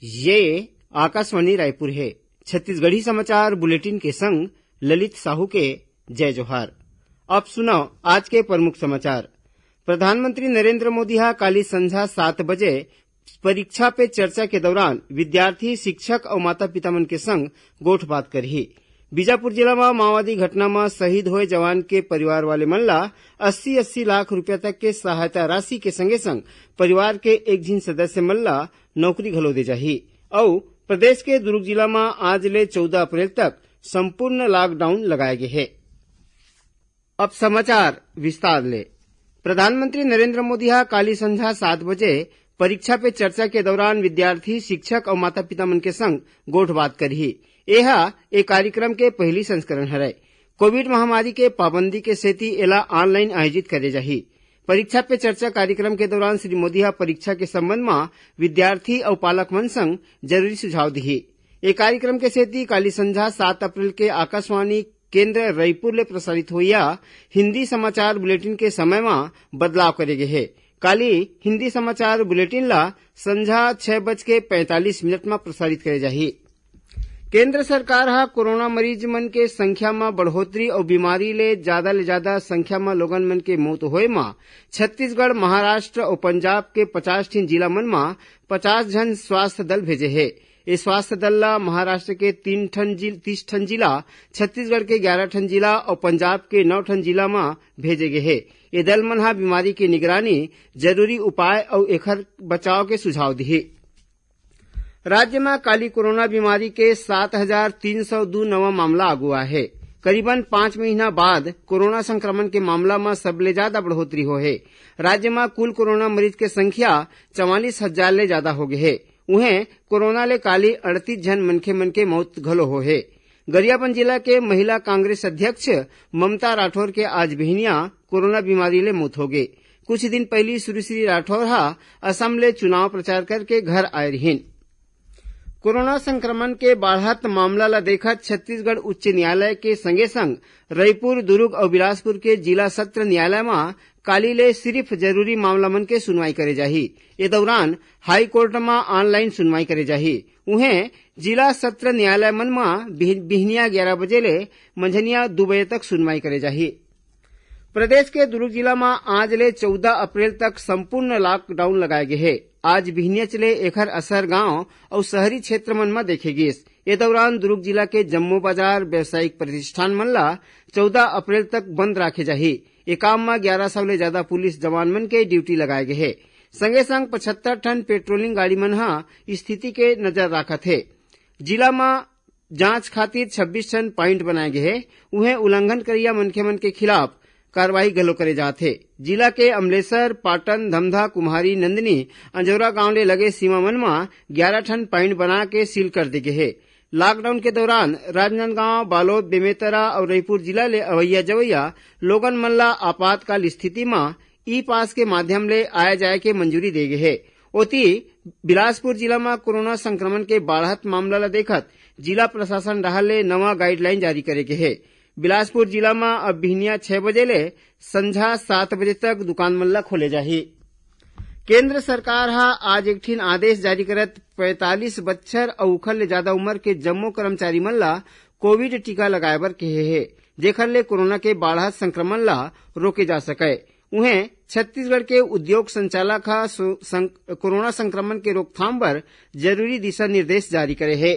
ये आकाशवाणी रायपुर है। छत्तीसगढ़ी समाचार बुलेटिन के संग ललित साहू के जय जोहार। अब सुनो आज के प्रमुख समाचार। प्रधानमंत्री नरेंद्र मोदी काली संझा 7 बजे परीक्षा पे चर्चा के दौरान विद्यार्थी, शिक्षक और माता पिता मन के संग गोठबात करही। बीजापुर जिला में माओवादी घटना में शहीद हुए जवान के परिवार वाले मन ला 80-80 लाख रुपया तक के सहायता राशि के संगे संग परिवार के एक झिन सदस्य मन ला नौकरी घलो दे जाही। और प्रदेश के दुर्ग जिला में आज ले 14 अप्रैल तक संपूर्ण लॉकडाउन लगाए गए है। अब समाचार विस्तार ले। प्रधानमंत्री नरेंद्र मोदी काली संझा 7 बजे परीक्षा पे चर्चा के दौरान विद्यार्थी, शिक्षक और माता पिता मन के संग गोठबात करही। यह एक कार्यक्रम के पहली संस्करण है। कोविड महामारी के पाबंदी के सेती एला ऑनलाइन आयोजित करे जाही। परीक्षा पे चर्चा कार्यक्रम के दौरान श्री मोदी परीक्षा के संबंध में विद्यार्थी और पालक मन संग जरूरी सुझाव दिही। ये कार्यक्रम के सेती काली संझा 7 अप्रैल के आकाशवाणी केंद्र रायपुर ले प्रसारित होइया हिंदी समाचार बुलेटिन के समय में बदलाव करे गए है। काली हिंदी समाचार बुलेटिन ला संझा 6:45 में प्रसारित करे जाही। केंद्र सरकार कोरोना मरीज मन के संख्या में बढ़ोतरी और बीमारी ले ज्यादा संख्या में लोगन मन के मौत होए में छत्तीसगढ़, महाराष्ट्र और पंजाब के 50 ठिन जिला मन में 50 जन स्वास्थ्य दल भेजे है। इस स्वास्थ्य दल ला महाराष्ट्र के 30 ठन जिला, छत्तीसगढ़ के 11 ठन जिला और पंजाब के 9 ठन जिला में भेजे गए है। ये दल मन बीमारी की निगरानी, जरूरी उपाय और एखर बचाव के सुझाव दिए। राज्य में काली कोरोना बीमारी के 7,302 नवा मामला आगुआ है। करीबन 5 महीना बाद कोरोना संक्रमण के मामला में सबले ज्यादा बढ़ोतरी हो है। राज्य में कुल कोरोना मरीज के संख्या 44,000 ले ज्यादा हो गए है। उन्हें कोरोना ले काली 38 जन मनखे मन के मौत घलो हो है। गरियाबंद जिला के महिला कांग्रेस अध्यक्ष ममता राठौर के आज बिहनिया कोरोना बीमारी ले मौत हो गए। कुछ दिन पहले सुश्री राठौर असम ले चुनाव प्रचार करके घर आए रहीन। कोरोना संक्रमण के बढ़त मामला ला देखत छत्तीसगढ़ उच्च न्यायालय के संगे संग रायपुर, दुर्ग और बिलासपुर के जिला सत्र न्यायालय में काली ले सिर्फ जरूरी मामला मन के सुनवाई करे जाही। ये दौरान हाई कोर्ट में ऑनलाइन सुनवाई करे जाही। उन्हें जिला सत्र न्यायालय मन में बिहनिया 11 बजे ले मंझनिया 2 बजे तक सुनवाई करे जाही। प्रदेश के दुर्ग जिला में आज ले 14 अप्रैल तक संपूर्ण लॉकडाउन लगाए गए है। आज बिहनिया चले एखर असर गांव और शहरी क्षेत्र मन में देखे गिस। ये दौरान दुर्ग जिला के जम्मू बाजार, व्यावसायिक प्रतिष्ठान मन ला 14 अप्रैल तक बंद राखे जाही। ये काम में 1100 ले ज्यादा पुलिस जवान मन के ड्यूटी लगाए गए है। संगे संग 75 टन पेट्रोलिंग गाड़ी मन स्थिति के नजर राखत है। जिला में जांच खातिर 26 टन पॉइंट बनाए गए है। उन्हें उल्लंघन करिया मनखे मन के खिलाफ कार्रवाई गलो करे जाते। जिला के अमलेसर, पाटन, धमधा, कुम्हारी, नंदनी, अंजोरा गांव ले लगे सीमा मन में 11 टन पॉइंट बना के सील कर दी गए है। लॉकडाउन के दौरान राजनांदगांव, बालोद, बेमेतरा और रायपुर जिला ले अवैया जवैया लोगन मन ला आपातकाल स्थिति में ई पास के माध्यम ले आए जाए के मंजूरी दे गए है। ओती बिलासपुर जिला में कोरोना संक्रमण के बढ़त मामला ला देखत जिला प्रशासन राह ले नवा गाइडलाइन जारी करे गए है। बिलासपुर जिला में अब बिहनिया 6 बजे ले संझा 7 बजे तक दुकान मन ला खोले जाही। केंद्र सरकार आज एक ठिन आदेश जारी करत 45 बच्छर और उखर ले ज्यादा उम्र के जम्मो कर्मचारी मन ला कोविड टीका लगाए बर कहे है, जेखर ले कोरोना के बढ़त संक्रमण ला रोके जा सके। उन्हें छत्तीसगढ़ के उद्योग संचालक कोरोना संक्रमण के रोकथाम पर जरूरी दिशा निर्देश जारी करे है।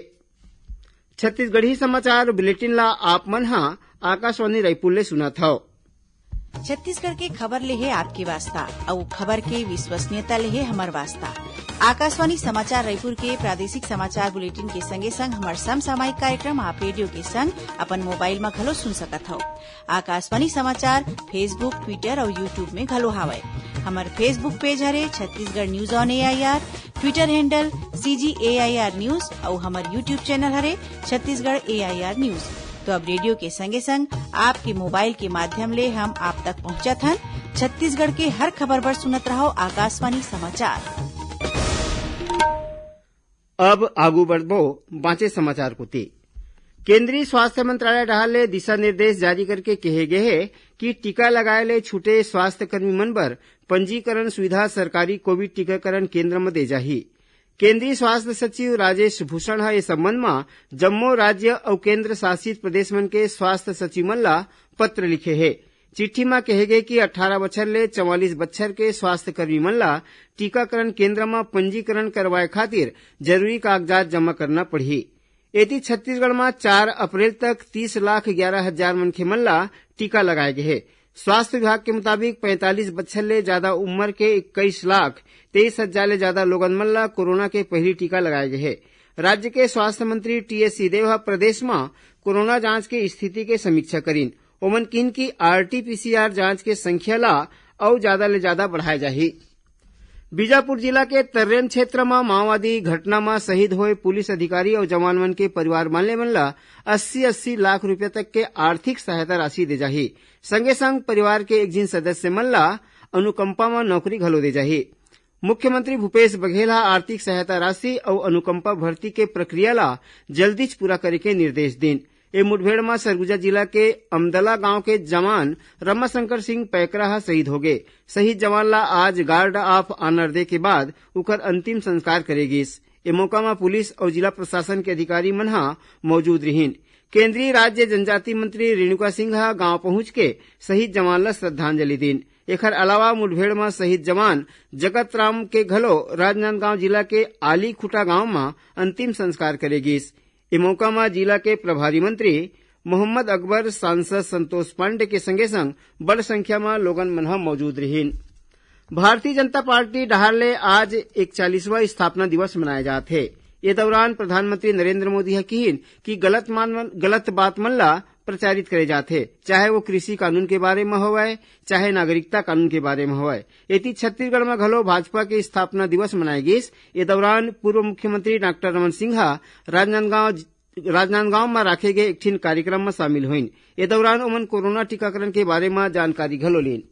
छत्तीसगढ़ी समाचार बुलेटिन ला आप मन आकाशवाणी रायपुर ले सुना था। छत्तीसगढ़ के खबर ले है आपके वास्ता और खबर के विश्वसनीयता ले है हमार वास्ता। आकाशवाणी समाचार रायपुर के प्रादेशिक समाचार बुलेटिन के संगे संग हमार समसामयिक कार्यक्रम आप रेडियो के संग अपन मोबाइल में घलो सुन सकत हो। आकाशवाणी समाचार फेसबुक, ट्विटर और यूट्यूब में घलो हावय। हमार फेसबुक पेज हरे Chhattisgarh news on AIR, Twitter handle CGAIR news और हमार यूट्यूब चैनल हरे छत्तीसगढ़ AIR न्यूज। तो अब रेडियो के संगे संग आपके मोबाइल के माध्यम ले हम आप तक पहुंचत हन। छत्तीसगढ़ के हर खबर पर सुनत रहो आकाशवाणी समाचार। अब आगू बढ़बो बाँचे समाचार कोती। केंद्रीय स्वास्थ्य मंत्रालय डाहर ले दिशा निर्देश जारी करके कहे गए है कि टीका लगाए ले छूटे स्वास्थ्य कर्मी मन बर पंजीकरण सुविधा सरकारी कोविड टीकाकरण केंद्र में दे जाही। केंद्रीय स्वास्थ्य सचिव राजेश भूषण ह ए संबंध में जम्मू राज्य और केंद्र शासित प्रदेश मन के स्वास्थ्य सचिव मन ला पत्र लिखे है। चिट्ठी में कहे गए कि 18 बछर ले 44 बछर के स्वास्थ्य कर्मी मन ला टीकाकरण केंद्र में पंजीकरण करवाए खातिर जरूरी कागजात जमा करना पड़ही। एती छत्तीसगढ़ में 4 अप्रैल तक 30,11,000 मनखे मन ला टीका लगाए गए है। स्वास्थ्य विभाग के मुताबिक 45 बछर ले ज्यादा उम्र के 21,23,000 ले ज्यादा लोगन मन ला कोरोना के पहली टीका लगाए गए है। राज्य के स्वास्थ्य मंत्री टीएस सिंहदेव प्रदेश में कोरोना जांच की स्थिति के समीक्षा करीन। ओमन किन की आरटीपीसीआर जांच के संख्या ला और ज्यादा ले ज्यादा बढ़ाए जाही। बीजापुर जिला के तर्रेम क्षेत्र में माओवादी घटना में शहीद हुए पुलिस अधिकारी और जवान मन के परिवार वाले मन ला 80-80 लाख रुपए तक के आर्थिक सहायता राशि दे जाही। संगे संग परिवार के एक जिन सदस्य मन ला अनुकंपा में नौकरी घलो दे जाही। मुख्यमंत्री भूपेश बघेल आर्थिक सहायता राशि और अनुकंपा भर्ती के प्रक्रिया ला जल्दी पूरा करे के निर्देश दीन। ए मुठभेड़ में सरगुजा जिला के अमदला गांव के जवान रमाशंकर सिंह पैकरा शहीद हो गए। शहीद जवान ला आज गार्ड ऑफ ऑनर दे के बाद उकर अंतिम संस्कार करेगीस। ए मौका में पुलिस और जिला प्रशासन के अधिकारी मन मौजूद रहीन। केंद्रीय राज्य जनजाति मंत्री रेणुका सिंह गांव पहुंच के शहीद जवान ला श्रद्धांजलि दीन। एकर अलावा मुठभेड़ में शहीद जवान जगत राम के घलो राजनांदगांव जिला के आली खुटा गांव में अंतिम संस्कार करेगीस। इस मौका में जिला के प्रभारी मंत्री मोहम्मद अकबर, सांसद संतोष पांडे के संगे संग बड़ संख्या में लोगन मन मौजूद रहीन। भारतीय जनता पार्टी डहार ले आज 41वां स्थापना दिवस मनाया जात है। ये दौरान प्रधानमंत्री नरेंद्र मोदी कहिन कि गलत बात मन ला प्रचारित करे जाते, चाहे वो कृषि कानून के बारे में होवे चाहे नागरिकता कानून के बारे में होवे। एती छत्तीसगढ़ में घलो भाजपा के स्थापना दिवस मनाए गिस। ये दौरान पूर्व मुख्यमंत्री डॉक्टर रमन सिंह राजनांदगांव में राखे गए एक ठिन कार्यक्रम में शामिल हुईन। ये दौरान उमन कोरोना टीकाकरण के बारे में जानकारी घलो लीन।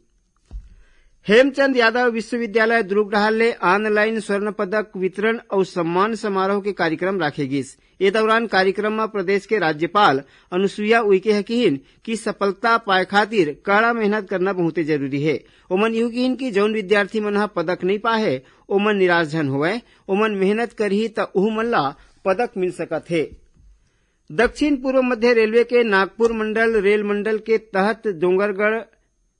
हेमचंद यादव विश्वविद्यालय दुर्ग डहार ले ऑनलाइन स्वर्ण पदक वितरण और सम्मान समारोह के कार्यक्रम राखेगिस। ये दौरान कार्यक्रम में प्रदेश के राज्यपाल अनुसुईया उइके कहिन कि सफलता पाए खातिर कड़ा मेहनत करना बहुत जरूरी है। ओमन यूं कहिन कि जौन विद्यार्थी मन पदक नहीं पाए ओमन निराश जन होवे, ओमन मेहनत करही त उह मन ला पदक मिल सकत है। दक्षिण पूर्व मध्य रेलवे के नागपुर मंडल रेल मंडल के तहत डोंगरगढ़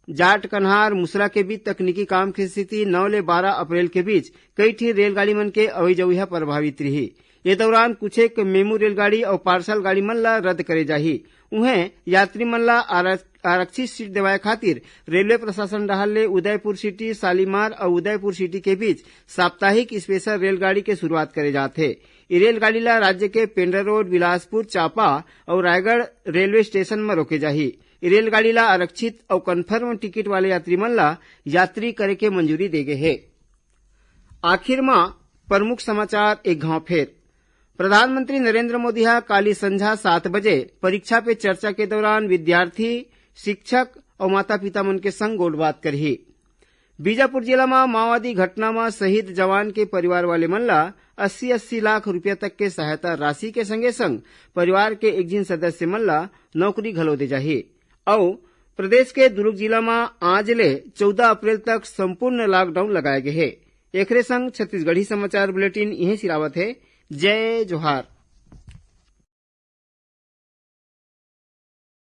जाट कन्हार मुसरा के बीच तकनीकी काम की स्थिति 9 ले 12 अप्रैल के बीच कई ठी रेलगाड़ी मन के अवई जविहा प्रभावित रही। ये दौरान कुछ एक मेमू रेलगाड़ी और पार्सल गाड़ी मन ला रद्द करे जाही। उन्हें यात्री मन ला आरक्षित सीट देवाए खातिर रेलवे प्रशासन डहार ले उदयपुर सिटी, शालीमार और उदयपुर सिटी के बीच साप्ताहिक स्पेशल रेलगाड़ी के शुरुआत करे जाते। ये रेलगाड़ी ला राज्य के पेंड्रा रोड, बिलासपुर, चांपा और रायगढ़ रेलवे स्टेशन में रोके जाही। रेलगाड़ी ला आरक्षित और कन्फर्म टिकट वाले यात्री मन ला यात्री करे के मंजूरी दे गए है। आखिर में प्रमुख समाचार एक घाव फेर। प्रधानमंत्री नरेंद्र मोदी काली संझा 7 बजे परीक्षा पे चर्चा के दौरान विद्यार्थी, शिक्षक और माता पिता मन के संग गोलबात करही। बीजापुर जिला में माओवादी घटना में शहीद जवान के परिवार वाले मन ला 80-80 लाख रुपया तक के सहायता राशि के संगे संग परिवार के एक जिन सदस्य मन ला नौकरी घलो दे जाही। और प्रदेश के दुर्ग जिला में आज ले 14 अप्रैल तक संपूर्ण लॉकडाउन लगाए गए है। एकरे संग छत्तीसगढ़ी समाचार बुलेटिन यहीं सिरावत है। जय जोहार।